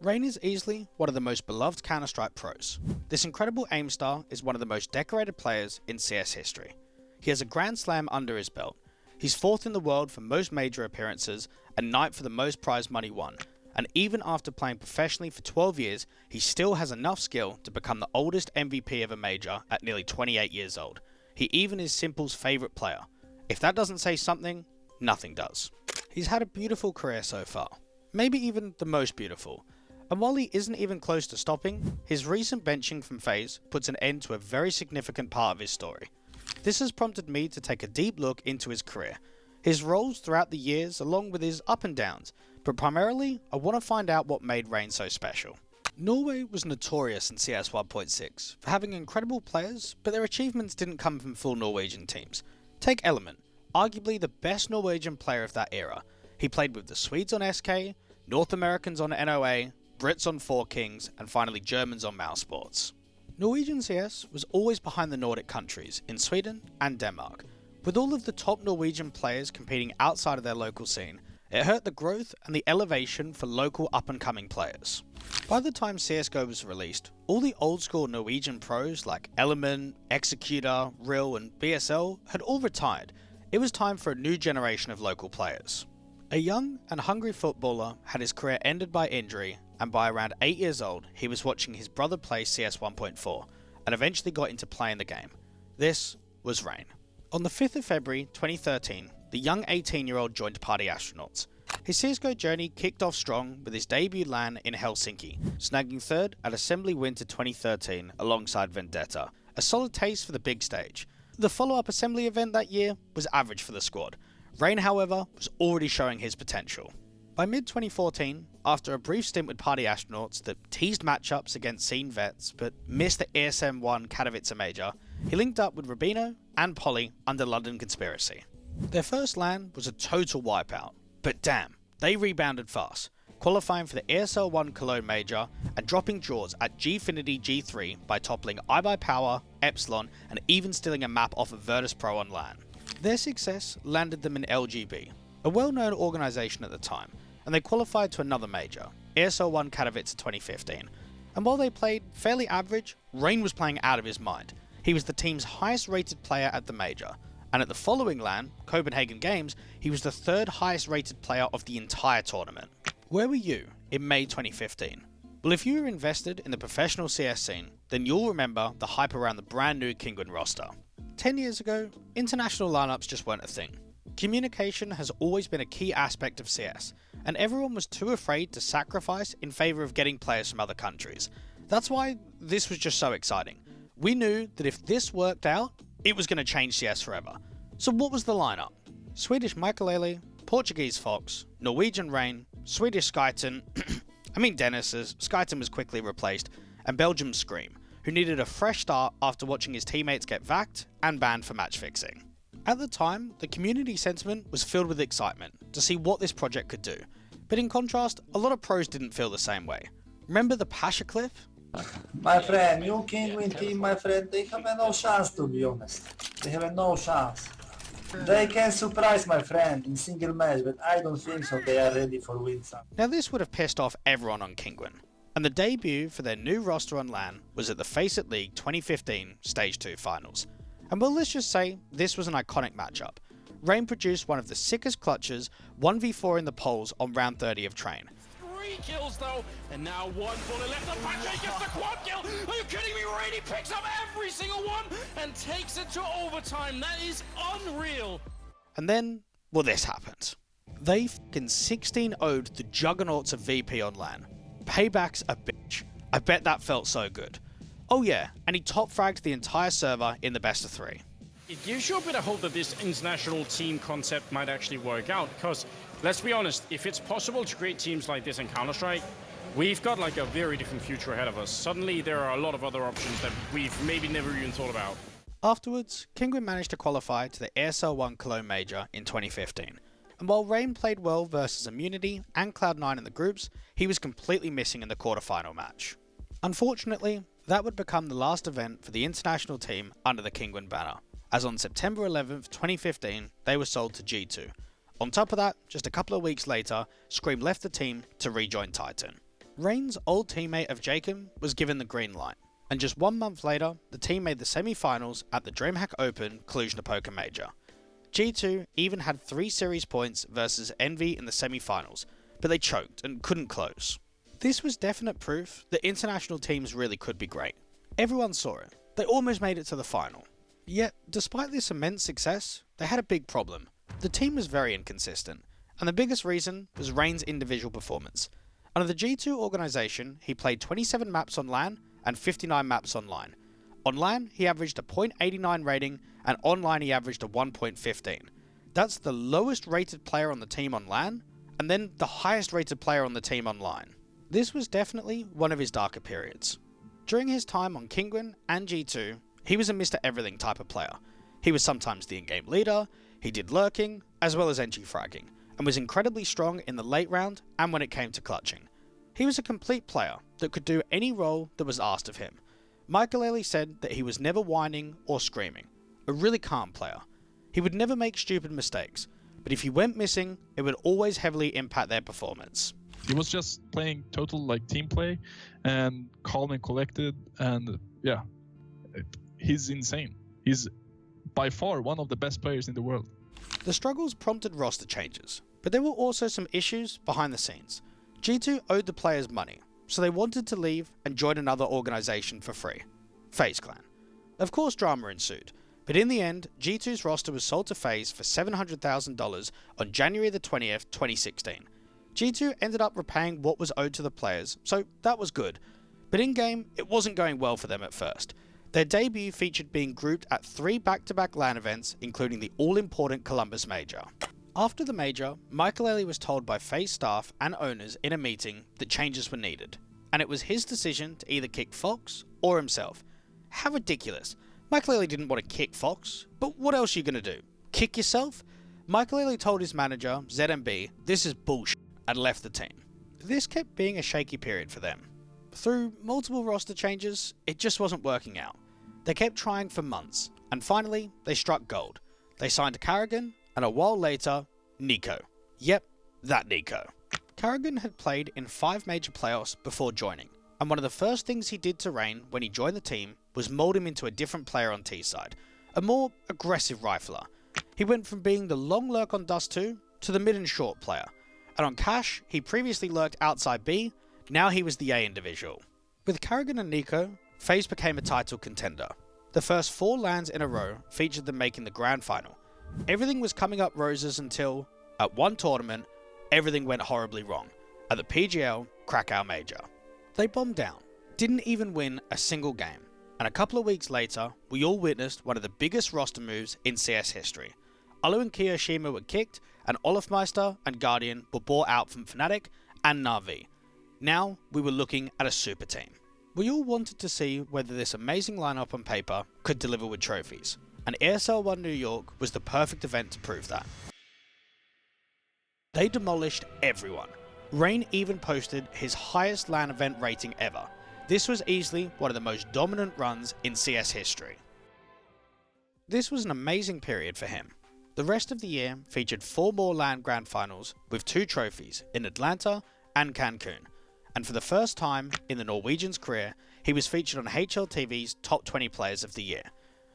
Rain is easily one of the most beloved Counter-Strike pros. This incredible aim star is one of the most decorated players in CS history. He has a Grand Slam under his belt. He's 4th in the world for most major appearances and 9th for the most prize money won. And even after playing professionally for 12 years, he still has enough skill to become the oldest MVP of a major at nearly 28 years old. He even is Simple's favourite player. If that doesn't say something, nothing does. He's had a beautiful career so far. Maybe even the most beautiful. And while he isn't even close to stopping, his recent benching from FaZe puts an end to a very significant part of his story. This has prompted me to take a deep look into his career, his roles throughout the years along with his up and downs, but primarily I want to find out what made Rain so special. Norway was notorious in CS 1.6 for having incredible players, but their achievements didn't come from full Norwegian teams. Take Element, arguably the best Norwegian player of that era. He played with the Swedes on SK, North Americans on NOA, Brits on 4Kings, and finally Germans on Mousesports. Norwegian CS was always behind the Nordic countries in Sweden and Denmark. With all of the top Norwegian players competing outside of their local scene, it hurt the growth and the elevation for local up-and-coming players. By the time CSGO was released, all the old-school Norwegian pros like Element, Executor, Real, and BSL had all retired. It was time for a new generation of local players. A young and hungry footballer had his career ended by injury, and by around 8 years old, he was watching his brother play CS 1.4, and eventually got into playing the game. This was Rain. On the 5th of February 2013, the young 18-year-old joined PatrikZero. His CSGO journey kicked off strong with his debut LAN in Helsinki, snagging 3rd at Assembly Winter 2013 alongside Vendetta, a solid taste for the big stage. The follow-up Assembly event that year was average for the squad. Rain, however, was already showing his potential. By mid-2014, after a brief stint with PatrikZero that teased matchups against Scene vets but missed the ESM 1 Katowice major, he linked up with Rubino and Polly under London Conspiracy. Their first LAN was a total wipeout, but damn, they rebounded fast, qualifying for the ESL 1 Cologne major and dropping draws at Gfinity G3 by toppling iBuyPower, Epsilon, and even stealing a map off of Virtus Pro on LAN. Their success landed them in LGB, a well-known organisation at the time, and they qualified to another major, ESL 1 Katowice 2015. And while they played fairly average, Rain was playing out of his mind. He was the team's highest rated player at the major, and at the following LAN, Copenhagen Games, he was the 3rd highest rated player of the entire tournament. Where were you in May 2015? Well, if you were invested in the professional CS scene, then you'll remember the hype around the brand new Kinguin roster. 10 years ago, international lineups just weren't a thing. Communication has always been a key aspect of CS, and everyone was too afraid to sacrifice in favour of getting players from other countries. That's why this was just so exciting. We knew that if this worked out, it was going to change CS forever. So what was the lineup? Swedish Michaelele, Portuguese Fox, Norwegian Rain, Swedish Skyton, Dennis's, Skyton was quickly replaced, and Belgium's Scream, who needed a fresh start after watching his teammates get vacked and banned for match fixing. At the time, the community sentiment was filled with excitement to see what this project could do, but in contrast, a lot of pros didn't feel the same way. Remember the Pasha clip? My friend, you Kinguin team, my friend, they have no chance, to be honest. They have no chance. They can surprise my friend in single match, but I don't think so they are ready for win some. Now this would have pissed off everyone on Kinguin, and the debut for their new roster on LAN was at the Face It League 2015 Stage 2 Finals. And well, let's just say this was an iconic matchup. Rain produced one of the sickest clutches, 1v4 in the polls on round 30 of Train. 3 kills though, and now 1 bullet left. The Patrik gets the quad kill. Are you kidding me? Rain, he picks up every single one and takes it to overtime. That is unreal. And then, well, this happened. They f***ing 16-0'd the juggernauts of VP on LAN. Payback's a bitch. I bet that felt so good. Oh yeah, and he top fragged the entire server in the best of 3. It gives you a bit of hope that this international team concept might actually work out, because let's be honest, if it's possible to create teams like this in Counter-Strike, we've got like a very different future ahead of us. Suddenly there are a lot of other options that we've maybe never even thought about. Afterwards, Kinguin managed to qualify to the ESL 1 Cologne Major in 2015. And while Rain played well versus Immunity and Cloud9 in the groups, he was completely missing in the quarterfinal match. Unfortunately, that would become the last event for the international team under the Kinguin banner, as on September 11th, 2015, they were sold to G2. On top of that, just a couple of weeks later, Scream left the team to rejoin Titan. Rain's old teammate of Jacob was given the green light, and just 1 month later, the team made the semi-finals at the DreamHack Open Cluj-Napoca Major. G2 even had 3 series points versus Envy in the semi-finals, but they choked and couldn't close. This was definite proof that international teams really could be great. Everyone saw it. They almost made it to the final. Yet, despite this immense success, they had a big problem. The team was very inconsistent, and the biggest reason was Rain's individual performance. Under the G2 organisation, he played 27 maps on LAN and 59 maps online. On LAN, he averaged a .89 rating, and online he averaged a 1.15. That's the lowest rated player on the team on LAN, and then the highest rated player on the team online. This was definitely one of his darker periods. During his time on Kinguin and G2, he was a Mr. Everything type of player. He was sometimes the in-game leader, he did lurking, as well as entry fragging, and was incredibly strong in the late round and when it came to clutching. He was a complete player that could do any role that was asked of him. Michael said that he was never whining or screaming, a really calm player. He would never make stupid mistakes, but if he went missing, it would always heavily impact their performance. He was just playing total team play and calm and collected, and yeah, he's insane. He's by far one of the best players in the world. The struggles prompted roster changes, but there were also some issues behind the scenes. G2 owed the players money, so they wanted to leave and join another organisation for free, FaZe Clan. Of course drama ensued, but in the end, G2's roster was sold to FaZe for $700,000 on January the 20th, 2016. G2 ended up repaying what was owed to the players, so that was good. But in-game, it wasn't going well for them at first. Their debut featured being grouped at 3 back-to-back LAN events, including the all-important Columbus Major. After the Major, Michael was told by FaZe staff and owners in a meeting that changes were needed, and it was his decision to either kick Fox or himself. How ridiculous. Michael didn't want to kick Fox, but what else are you going to do? Kick yourself? Michael told his manager, ZMB, this is bullshit, and left the team. This kept being a shaky period for them. Through multiple roster changes, it just wasn't working out. They kept trying for months, and finally, they struck gold. They signed Karrigan, and a while later, Nico. Yep, that Nico. Karrigan had played in 5 major playoffs before joining, and one of the first things he did to Rain when he joined the team was mould him into a different player on T-side, a more aggressive rifler. He went from being the long lurk on Dust 2 to the mid and short player, and on Cash, he previously lurked outside B, now he was the A individual. With Karrigan and Nico, FaZe became a title contender. The first 4 LANs in a row featured them making the grand final. Everything was coming up roses until, at one tournament, everything went horribly wrong, at the PGL Krakow Major. They bombed down, didn't even win a single game, and a couple of weeks later, we all witnessed one of the biggest roster moves in CS history. Olu and Kiyoshima were kicked, and Olofmeister and Guardian were bought out from Fnatic and Na'Vi. Now, we were looking at a super team. We all wanted to see whether this amazing lineup on paper could deliver with trophies, and ESL 1 New York was the perfect event to prove that. They demolished everyone. Rain even posted his highest LAN event rating ever. This was easily one of the most dominant runs in CS history. This was an amazing period for him. The rest of the year featured 4 more LAN Grand Finals with 2 trophies in Atlanta and Cancun, and for the first time in the Norwegian's career, he was featured on HLTV's Top 20 Players of the Year.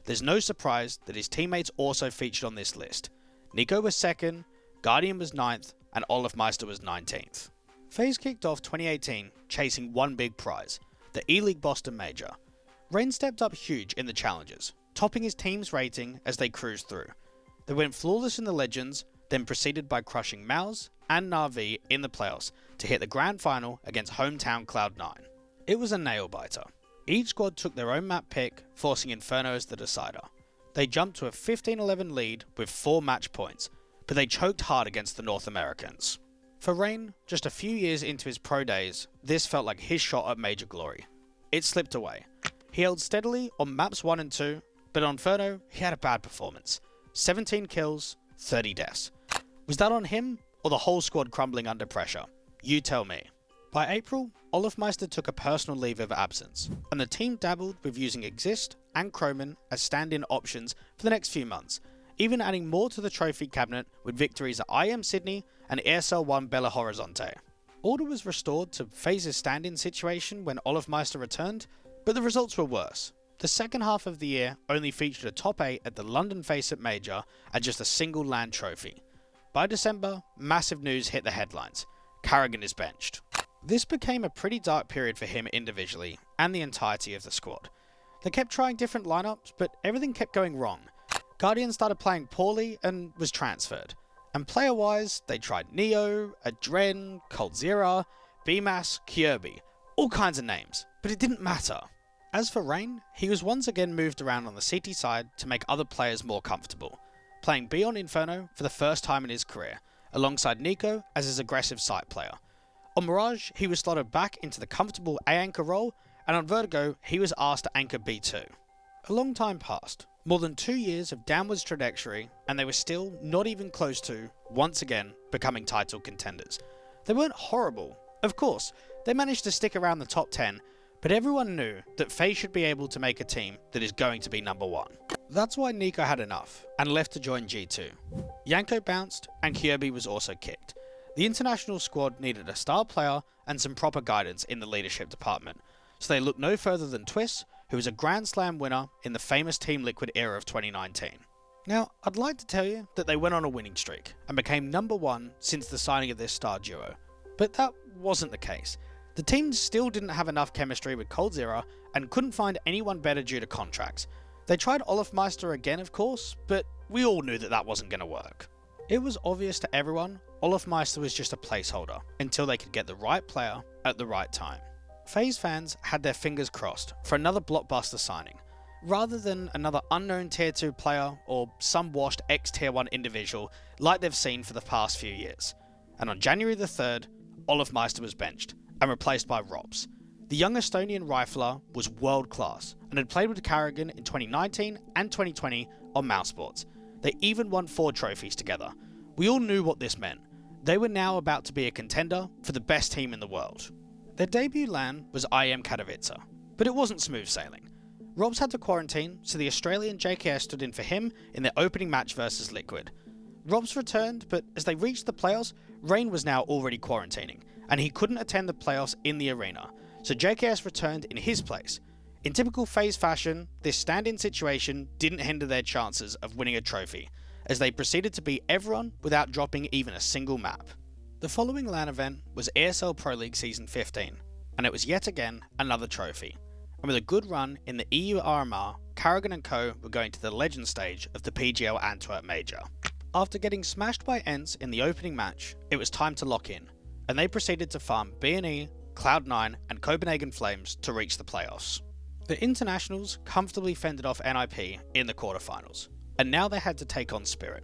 There's no surprise that his teammates also featured on this list. Nico was 2nd, Guardian was 9th, and Olofmeister was 19th. FaZe kicked off 2018 chasing one big prize, the E-League Boston Major. Rain stepped up huge in the challenges, topping his team's rating as they cruised through. They went flawless in the Legends, then proceeded by crushing Mouse and Na'Vi in the playoffs to hit the grand final against hometown Cloud9. It was a nail-biter. Each squad took their own map pick, forcing Inferno as the decider. They jumped to a 15-11 lead with 4 match points, but they choked hard against the North Americans. For Rain, just a few years into his pro days, this felt like his shot at major glory. It slipped away. He held steadily on maps 1 and 2, but on Inferno, he had a bad performance. 17 kills, 30 deaths. Was that on him, or the whole squad crumbling under pressure? You tell me. By April, Olofmeister took a personal leave of absence, and the team dabbled with using Exist and Chroman as stand-in options for the next few months, even adding more to the trophy cabinet with victories at IM Sydney and ESL 1 Belo Horizonte. Order was restored to FaZe's stand-in situation when Olofmeister returned, but the results were worse. The second half of the year only featured a top 8 at the London FaceUp Major and just a single LAN trophy. By December, massive news hit the headlines. Carrigan is benched. This became a pretty dark period for him individually and the entirety of the squad. They kept trying different lineups, but everything kept going wrong. Guardian started playing poorly and was transferred. And player-wise, they tried Neo, Adren, ColdZero, BMAS, Kirby, all kinds of names, but it didn't matter. As for Rain, he was once again moved around on the CT side to make other players more comfortable, playing B on Inferno for the first time in his career, alongside Nico as his aggressive site player. On Mirage, he was slotted back into the comfortable A anchor role, and on Vertigo, he was asked to anchor B2. A long time passed, more than 2 years of downwards trajectory, and they were still not even close to, once again, becoming title contenders. They weren't horrible. Of course, they managed to stick around the top 10, but everyone knew that FaZe should be able to make a team that is going to be number 1. That's why Nico had enough, and left to join G2. Yanko bounced, and Kirby was also kicked. The international squad needed a star player and some proper guidance in the leadership department, so they looked no further than Twist, who was a Grand Slam winner in the famous Team Liquid era of 2019. Now, I'd like to tell you that they went on a winning streak and became number 1 since the signing of this star duo, but that wasn't the case. The team still didn't have enough chemistry with ColdZero and couldn't find anyone better due to contracts. They tried Olofmeister again, of course, but we all knew that that wasn't going to work. It was obvious to everyone Olofmeister was just a placeholder until they could get the right player at the right time. FaZe fans had their fingers crossed for another blockbuster signing, rather than another unknown tier 2 player or some washed ex-tier 1 individual like they've seen for the past few years. And on January the 3rd, Olofmeister was benched and replaced by Robs. The young Estonian rifler was world class and had played with Carrigan in 2019 and 2020 on Mousesports. They even won 4 trophies together. We all knew what this meant. They were now about to be a contender for the best team in the world. Their debut LAN was IEM Katowice, but it wasn't smooth sailing. Robs had to quarantine, so the Australian JKS stood in for him in their opening match versus Liquid. Robs returned, but as they reached the playoffs, Rain was now already quarantining, and he couldn't attend the playoffs in the arena, so JKS returned in his place. In typical FaZe fashion, this stand-in situation didn't hinder their chances of winning a trophy, as they proceeded to beat everyone without dropping even a single map. The following LAN event was ESL Pro League Season 15, and it was yet again another trophy. And with a good run in the EU RMR, Carrigan and co were going to the legend stage of the PGL Antwerp Major. After getting smashed by ENCE in the opening match, it was time to lock in, and they proceeded to farm B&E, Cloud9 and Copenhagen Flames to reach the playoffs. The internationals comfortably fended off NIP in the quarterfinals, and now they had to take on Spirit.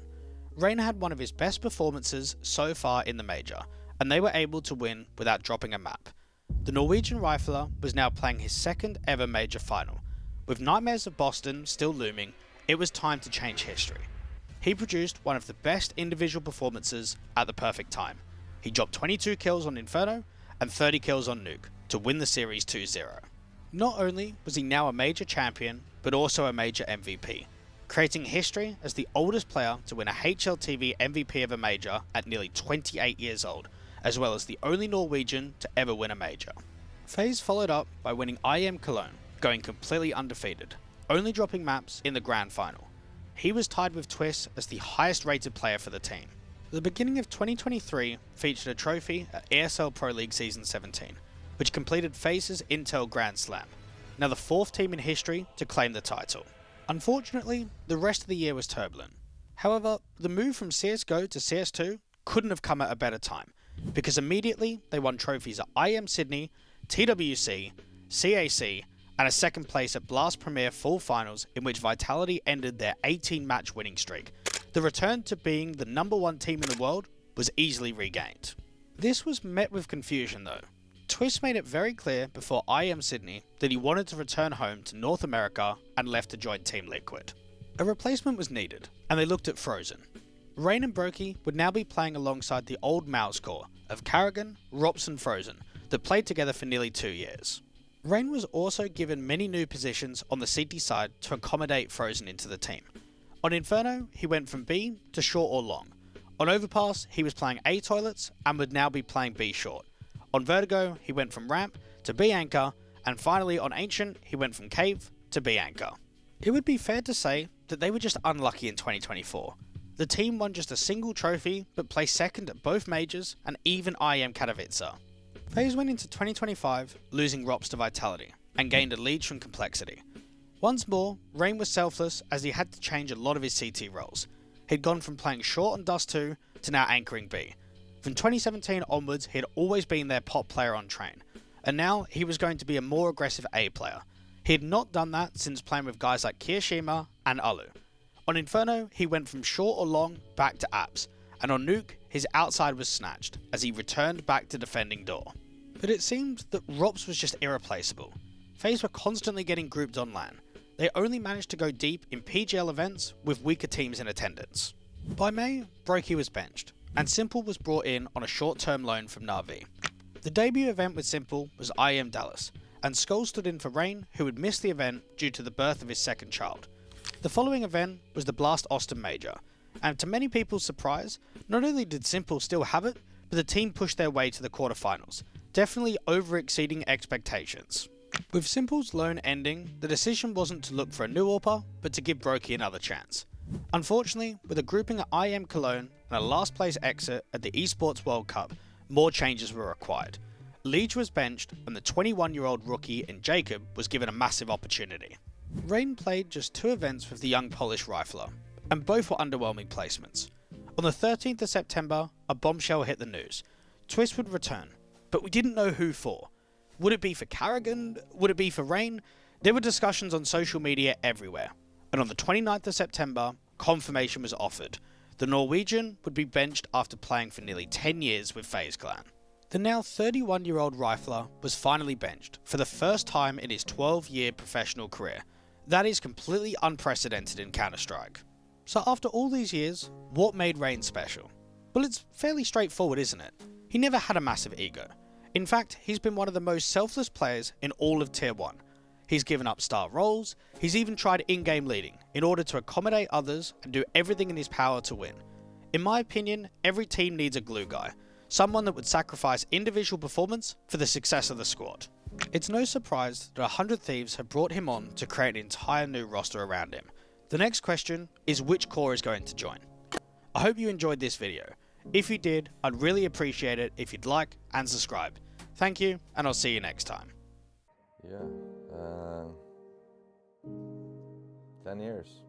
Rain had one of his best performances so far in the major, and they were able to win without dropping a map. The Norwegian rifler was now playing his second ever major final. With Nightmares of Boston still looming, it was time to change history. He produced one of the best individual performances at the perfect time. He dropped 22 kills on Inferno and 30 kills on Nuke to win the series 2-0. Not only was he now a major champion, but also a major MVP, creating history as the oldest player to win a HLTV MVP of a major at nearly 28 years old, as well as the only Norwegian to ever win a major. FaZe followed up by winning IEM Cologne, going completely undefeated, only dropping maps in the grand final. He was tied with Twist as the highest rated player for the team. The beginning of 2023 featured a trophy at ESL Pro League Season 17, which completed FaZe's Intel Grand Slam, now the 4th team in history to claim the title. Unfortunately, the rest of the year was turbulent. However, the move from CSGO to CS2 couldn't have come at a better time, because immediately they won trophies at IEM Sydney, TWC, CAC, and a second place at Blast Premier Full Finals, in which Vitality ended their 18-match winning streak. The return to being the number 1 team in the world was easily regained. This was met with confusion though. Twist made it very clear before IEM Sydney that he wanted to return home to North America and left to join Team Liquid. A replacement was needed, and they looked at Frozen. Rain and Brokey would now be playing alongside the old Mouse core of Carrigan, Rops and Frozen that played together for nearly 2 years. Rain was also given many new positions on the CT side to accommodate Frozen into the team. On Inferno, he went from B to short or long. On Overpass, he was playing A toilets and would now be playing B short. On Vertigo, he went from ramp to B anchor, and finally on Ancient, he went from cave to B anchor. It would be fair to say that they were just unlucky in 2024. The team won just a single trophy, but placed second at both majors and even IEM Katowice. FaZe went into 2025 losing Rops to Vitality, and gained a lead from Complexity. Once more, Rain was selfless as he had to change a lot of his CT roles. He'd gone from playing short on Dust 2 to now anchoring B. From 2017 onwards, he had always been their pop player on Train, and now he was going to be a more aggressive A player. He had not done that since playing with guys like Kirishima and Alu. On Inferno, he went from short or long back to apps, and on Nuke, his outside was snatched as he returned back to defending door. But it seemed that Rops was just irreplaceable. FaZe were constantly getting grouped on LAN. They only managed to go deep in PGL events with weaker teams in attendance. By May, Brokey was benched, and Simple was brought in on a short-term loan from Na'Vi. The debut event with Simple was IEM Dallas, and Skull stood in for Rain, who had missed the event due to the birth of his second child. The following event was the Blast Austin Major, and to many people's surprise, not only did Simple still have it, but the team pushed their way to the quarterfinals, definitely over-exceeding expectations. With Simple's loan ending, the decision wasn't to look for a new AWPer, but to give Brokey another chance. Unfortunately, with a grouping at IEM Cologne and a last place exit at the Esports World Cup, more changes were required. Liege was benched, and the 21-year-old rookie in Jacob was given a massive opportunity. Rain played just 2 events with the young Polish rifler, and both were underwhelming placements. On the 13th of September, a bombshell hit the news. Twist would return, but we didn't know who for. Would it be for Karrigan? Would it be for Rain? There were discussions on social media everywhere, and on the 29th of September, confirmation was offered. The Norwegian would be benched after playing for nearly 10 years with FaZe Clan. The now 31-year-old rifler was finally benched for the first time in his 12-year professional career. That is completely unprecedented in Counter-Strike. So after all these years, what made Rain special? Well, it's fairly straightforward, isn't it? He never had a massive ego. In fact, he's been one of the most selfless players in all of Tier 1. He's given up star roles, he's even tried in-game leading in order to accommodate others and do everything in his power to win. In my opinion, every team needs a glue guy, someone that would sacrifice individual performance for the success of the squad. It's no surprise that 100 Thieves have brought him on to create an entire new roster around him. The next question is which core is going to join. I hope you enjoyed this video. If you did, I'd really appreciate it if you'd like and subscribe. Thank you, and I'll see you next time. Yeah, 10 years.